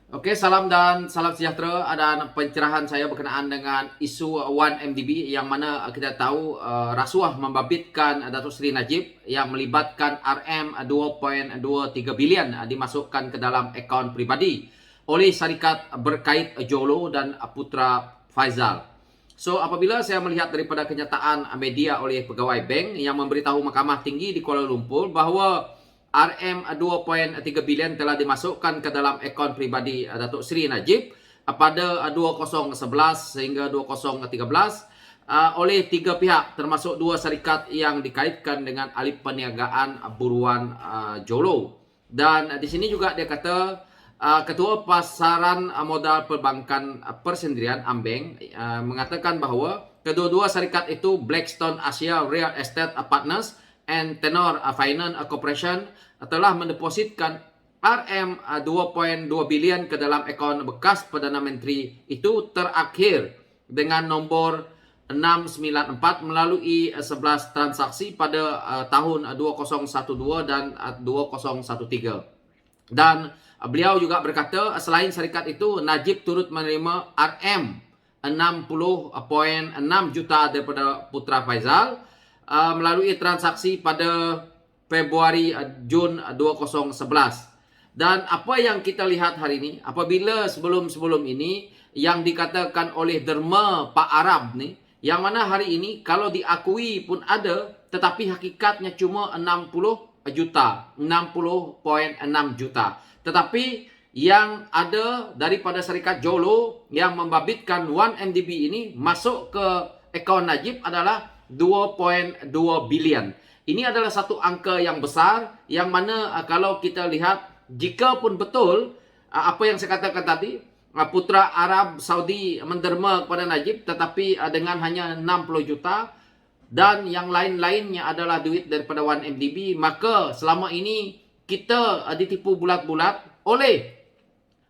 Oke, salam dan salam sejahtera. Ada pencerahan saya berkenaan dengan isu 1MDB yang mana kita tahu rasuah membabitkan Datuk Seri Najib yang melibatkan RM2.23 bilion dimasukkan ke dalam akaun pribadi oleh syarikat berkait Jolo dan Putra Faizal. So, apabila saya melihat daripada kenyataan media oleh pegawai bank yang memberitahu Mahkamah Tinggi di Kuala Lumpur bahawa RM2.3 bilion telah dimasukkan ke dalam akaun pribadi Datuk Seri Najib pada 2011 sehingga 2013 oleh tiga pihak termasuk dua syarikat yang dikaitkan dengan alih perniagaan buruan Jolo. Dan di sini juga dia kata Ketua Pasaran Modal Perbankan Persendirian Ambeng mengatakan bahawa kedua-dua syarikat itu Blackstone Asia Real Estate Partners and Tenor Finance Corporation telah mendepositkan RM2.2 bilion ke dalam akaun bekas Perdana Menteri itu terakhir dengan nombor 694 melalui 11 transaksi pada tahun 2012 dan 2013. Dan beliau juga berkata selain syarikat itu, Najib turut menerima RM60.6 juta daripada Putra Faizal melalui transaksi pada Februari Jun 2011. Dan apa yang kita lihat hari ini, apabila sebelum ini yang dikatakan oleh derma Pak Arab ni, yang mana hari ini kalau diakui pun ada, tetapi hakikatnya cuma 60 juta, 60.6 juta. Tetapi yang ada daripada syarikat Jolo yang membabitkan 1MDB ini masuk ke akaun Najib adalah 2.2 bilion. Ini adalah satu angka yang besar yang mana kalau kita lihat jika pun betul apa yang saya katakan tadi, Putra Arab Saudi menderma kepada Najib tetapi dengan hanya 60 juta dan yang lain-lainnya adalah duit daripada 1MDB, maka selama ini kita ditipu bulat-bulat oleh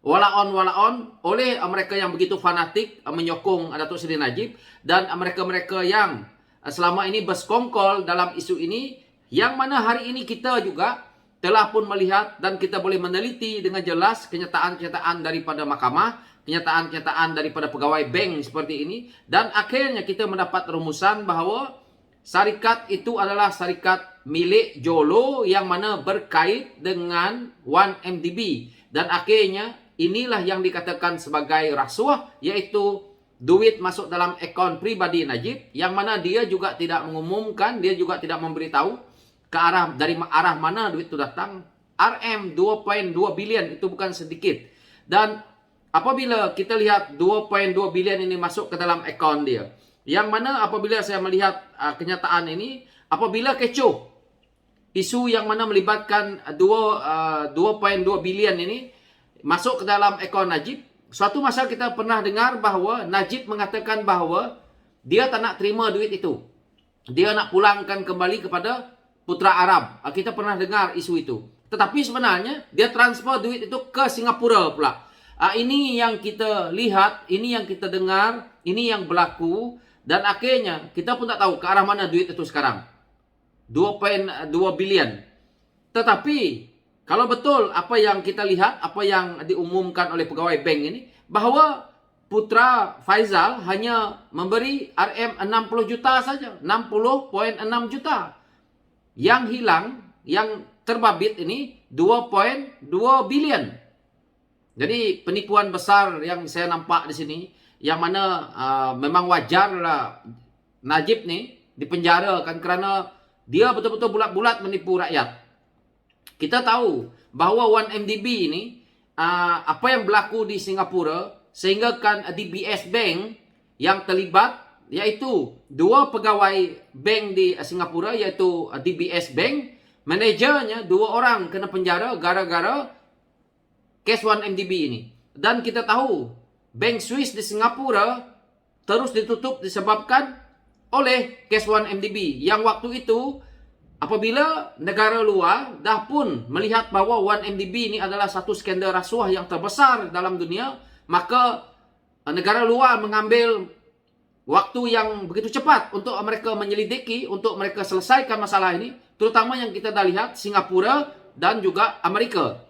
walaon oleh mereka yang begitu fanatik menyokong Datuk Seri Najib dan mereka-mereka yang selama ini bersekongkol dalam isu ini, yang mana hari ini kita juga telah pun melihat dan kita boleh meneliti dengan jelas kenyataan-kenyataan daripada mahkamah, kenyataan-kenyataan daripada pegawai bank seperti ini, dan akhirnya kita mendapat rumusan bahawa syarikat itu adalah syarikat milik Jolo yang mana berkait dengan 1MDB. Dan akhirnya inilah yang dikatakan sebagai rasuah, iaitu duit masuk dalam akaun pribadi Najib yang mana dia juga tidak mengumumkan, dia juga tidak memberitahu ke arah dari arah mana duit itu datang. RM2.2 bilion itu bukan sedikit. Dan apabila kita lihat 2.2 bilion ini masuk ke dalam akaun dia, yang mana apabila saya melihat kenyataan ini, apabila kecoh isu yang mana melibatkan 2.2 bilion ini masuk ke dalam akaun Najib, suatu masa kita pernah dengar bahawa Najib mengatakan bahawa dia tak nak terima duit itu. Dia nak pulangkan kembali kepada Putra Arab. Kita pernah dengar isu itu. Tetapi sebenarnya dia transfer duit itu ke Singapura pula. Ini yang kita lihat, ini yang kita dengar, ini yang berlaku. Dan akhirnya kita pun tak tahu ke arah mana duit itu sekarang. 2.2 bilion. Tetapi kalau betul apa yang kita lihat, apa yang diumumkan oleh pegawai bank ini, bahawa Putra Faizal hanya memberi RM60 juta saja, 60.6 juta. Yang hilang, yang terbabit ini 2.2 bilion. Jadi penipuan besar yang saya nampak di sini, yang mana memang wajarlah Najib ni dipenjarakan kerana dia betul-betul bulat-bulat menipu rakyat. Kita tahu bahawa 1MDB ini apa yang berlaku di Singapura sehingga kan DBS Bank yang terlibat, iaitu dua pegawai bank di Singapura, iaitu DBS Bank, manajernya dua orang kena penjara gara-gara kes 1MDB ini. Dan kita tahu Bank Swiss di Singapura terus ditutup disebabkan oleh kes 1MDB yang waktu itu apabila negara luar dah pun melihat bahawa 1MDB ini adalah satu skandal rasuah yang terbesar dalam dunia, maka negara luar mengambil waktu yang begitu cepat untuk mereka menyelidiki, untuk mereka selesaikan masalah ini, terutama yang kita dah lihat Singapura dan juga Amerika.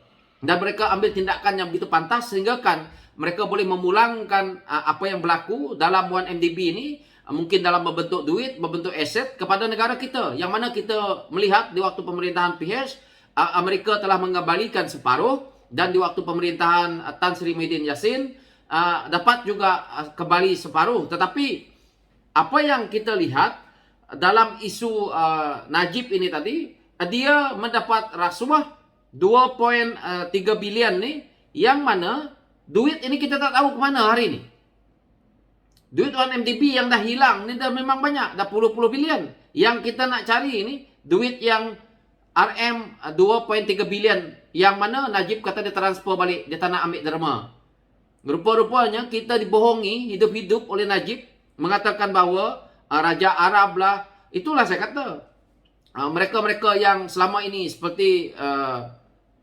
dan mereka ambil tindakan yang begitu pantas sehingga kan mereka boleh memulangkan apa yang berlaku dalam 1MDB ini, mungkin dalam membentuk duit, membentuk aset kepada negara kita, yang mana kita melihat di waktu pemerintahan PH Amerika telah mengembalikan separuh, dan di waktu pemerintahan Tan Sri Muhyiddin Yassin dapat juga kembali separuh. Tetapi apa yang kita lihat dalam isu Najib ini tadi, dia mendapat rasuah 2.3 bilion nih, yang mana duit ini kita tak tahu kemana hari ini. Duit 1MDB yang dah hilang ni dah memang banyak, dah puluh-puluh bilion. Yang kita nak cari ini duit yang RM 2.3 bilion, yang mana Najib kata dia transfer balik, dia tak nak ambil derma. Rupa-rupanya kita dibohongi hidup-hidup oleh Najib, mengatakan bahawa Raja Arab lah. Itulah saya kata, mereka-mereka yang selama ini seperti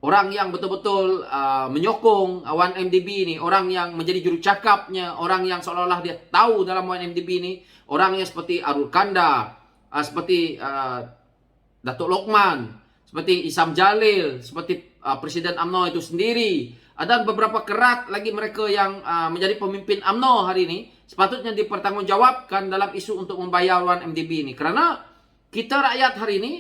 orang yang betul-betul menyokong 1MDB ni, orang yang menjadi jurucakapnya, orang yang seolah-olah dia tahu dalam 1MDB ni, orang yang seperti Arul Kanda, seperti Datuk Lokman, seperti Isam Jalil, seperti Presiden UMNO itu sendiri, dan beberapa kerat lagi mereka yang menjadi pemimpin UMNO hari ini, sepatutnya dipertanggungjawabkan dalam isu untuk membayar 1MDB ini. Kerana kita rakyat hari ini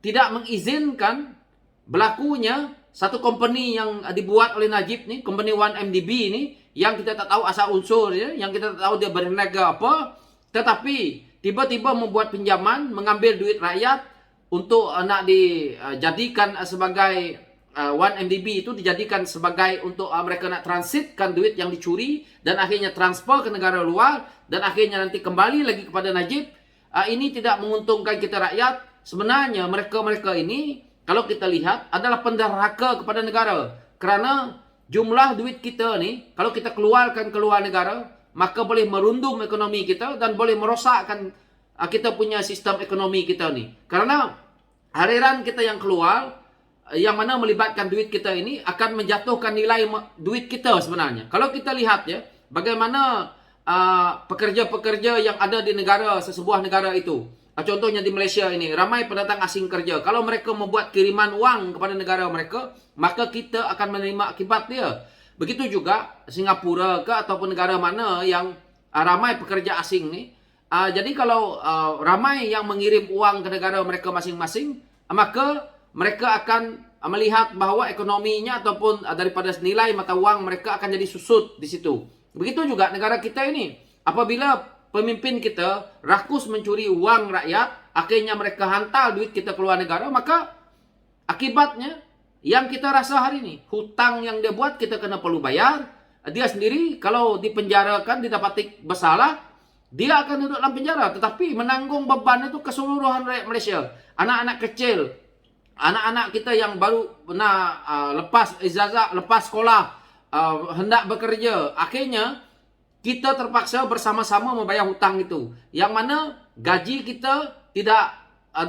tidak mengizinkan berlakunya satu company yang dibuat oleh Najib ni, company 1MDB ni, yang kita tak tahu asal unsur ya, yang kita tak tahu dia berniaga apa, tetapi tiba-tiba membuat pinjaman, mengambil duit rakyat untuk nak dijadikan sebagai 1MDB itu dijadikan sebagai untuk mereka nak transitkan duit yang dicuri dan akhirnya transfer ke negara luar dan akhirnya nanti kembali lagi kepada Najib. Ini tidak menguntungkan kita rakyat. Sebenarnya mereka-mereka ini kalau kita lihat adalah penderhaka kepada negara, kerana jumlah duit kita ni kalau kita keluarkan ke luar negara, maka boleh merundum ekonomi kita dan boleh merosakkan kita punya sistem ekonomi kita ni. Karena aliran kita yang keluar, yang mana melibatkan duit kita ini, akan menjatuhkan nilai duit kita sebenarnya. Kalau kita lihat ya, bagaimana pekerja-pekerja yang ada di sesebuah negara itu. Contohnya di Malaysia ini, ramai pendatang asing kerja. Kalau mereka membuat kiriman wang kepada negara mereka, maka kita akan menerima akibat dia. Begitu juga Singapura ke ataupun negara mana yang ramai pekerja asing ni. Jadi kalau ramai yang mengirim uang ke negara mereka masing-masing, maka mereka akan melihat bahawa ekonominya ataupun daripada nilai mata wang mereka akan jadi susut di situ. Begitu juga negara kita ini. Apabila pemimpin kita rakus mencuri uang rakyat, akhirnya mereka hantar duit kita keluar negara, maka akibatnya yang kita rasa hari ini, hutang yang dia buat kita kena perlu bayar. Dia sendiri kalau dipenjarakan, didapati bersalah, dia akan duduk dalam penjara, tetapi menanggung beban itu keseluruhan rakyat Malaysia. Anak-anak kecil, anak-anak kita yang baru pernah lepas ijazah, lepas sekolah, hendak bekerja, akhirnya kita terpaksa bersama-sama membayar hutang itu, yang mana gaji kita tidak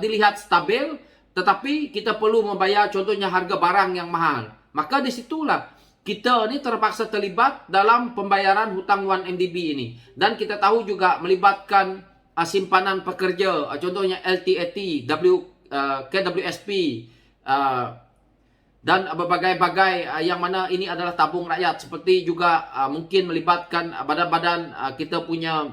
dilihat stabil, tetapi kita perlu membayar contohnya harga barang yang mahal. Maka disitulah kita ni terpaksa terlibat dalam pembayaran hutang 1MDB ini. Dan kita tahu juga melibatkan simpanan pekerja, contohnya LTAT, KWSP, dan berbagai-bagai yang mana ini adalah tabung rakyat. Seperti juga mungkin melibatkan badan-badan kita punya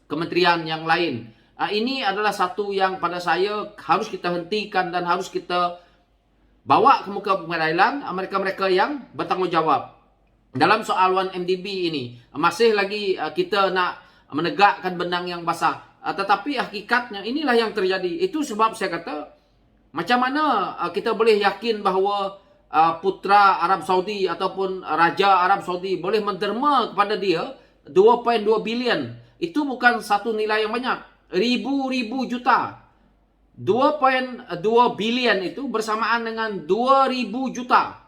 kementerian yang lain. Ini adalah satu yang pada saya harus kita hentikan dan harus kita bawa ke muka pengadilan mereka-mereka yang bertanggungjawab dalam soal 1MDB ini. Masih lagi kita nak menegakkan benang yang basah, tetapi hakikatnya inilah yang terjadi. Itu sebab saya kata, macam mana kita boleh yakin bahawa putra Arab Saudi ataupun Raja Arab Saudi boleh menderma kepada dia 2.2 bilion. Itu bukan satu nilai yang banyak, ribu-ribu juta. 2.2 bilion itu bersamaan dengan 2.000 juta.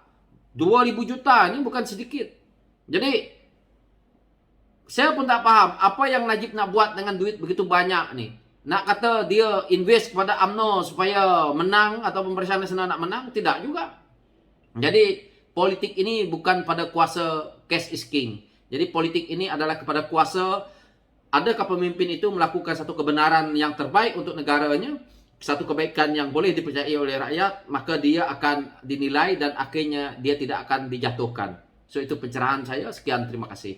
2.000 juta ini bukan sedikit. Jadi saya pun tak faham apa yang Najib nak buat dengan duit begitu banyak ni. Nak kata dia invest kepada UMNO supaya menang ataupun Barisan Nasional nak menang? Tidak juga. Jadi politik ini bukan pada kuasa cash is king. Jadi politik ini adalah kepada kuasa, adakah pemimpin itu melakukan satu kebenaran yang terbaik untuk negaranya. satu kebaikan yang boleh dipercayai oleh rakyat, maka dia akan dinilai dan akhirnya dia tidak akan dijatuhkan. So itu pencerahan saya. Sekian, terima kasih.